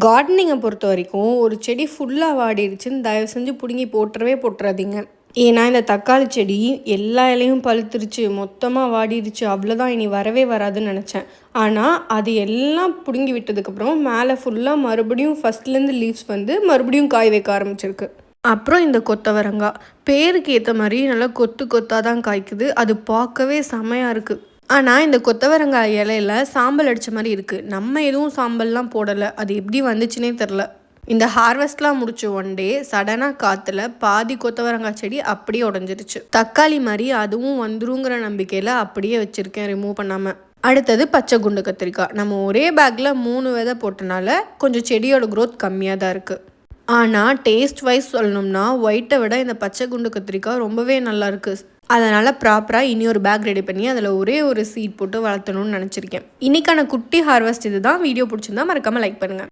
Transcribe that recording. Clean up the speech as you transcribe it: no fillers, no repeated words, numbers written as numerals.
கார்டனிங்கை பொறுத்த வரைக்கும் ஒரு செடி ஃபுல்லாக வாடிடுச்சுன்னு தயவு செஞ்சு பிடுங்கி போட்டுறாதீங்க. ஏன்னா இந்த தக்காளி செடி எல்லா இலையும் பழுத்துருச்சு, மொத்தமாக வாடிடுச்சு, அவ்வளோதான் இனி வரவே வராதுன்னு நினச்சேன். ஆனால் அது எல்லாம் பிடுங்கி விட்டதுக்கப்புறம் மேலே ஃபுல்லாக மறுபடியும் ஃபஸ்ட்லேருந்து லீவ்ஸ் வந்து மறுபடியும் காய் வைக்க ஆரம்பிச்சிருக்கு. அப்புறம் இந்த கொத்தவரங்காய் பேருக்கு ஏற்ற மாதிரி நல்லா கொத்து கொத்தாக தான் காய்க்குது. அது பார்க்கவே செமையாக இருக்குது. ஆனால் இந்த கொத்தவரங்காய் இலையில சாம்பல் அடித்த மாதிரி இருக்குது. நம்ம எதுவும் சாம்பல்லாம் போடலை, அது எப்படி வந்துச்சுன்னே தெரில. இந்த ஹார்வெஸ்ட்லாம் முடிச்சு ஒன் டே சடனாக காற்றுல பாதி கொத்தவரங்காய் செடி அப்படியே உடஞ்சிருச்சு. தக்காளி மாதிரி அதுவும் வந்துருங்கிற நம்பிக்கையில் அப்படியே வச்சுருக்கேன் ரிமூவ் பண்ணாமல். அடுத்தது பச்சை குண்டு கத்திரிக்காய். நம்ம ஒரே பேக்கில் 3 விதை போட்டனால கொஞ்சம் செடியோட க்ரோத் கம்மியாக தான் இருக்குது. ஆனால் டேஸ்ட் வைஸ் சொல்லணும்னா ஒயிட்டை விட இந்த பச்சை குண்டு கத்திரிக்காய் ரொம்பவே நல்லாயிருக்கு. அதனால் ப்ராப்பராக இனி ஒரு பேக் ரெடி பண்ணி அதில் ஒரே ஒரு சீட் போட்டு வளர்த்தணும்னு நினச்சிருக்கேன். இன்றைக்கான குட்டி ஹார்வெஸ்ட் இது தான். வீடியோ பிடிச்சிருந்தா மறக்காமல் லைக் பண்ணுங்கள்.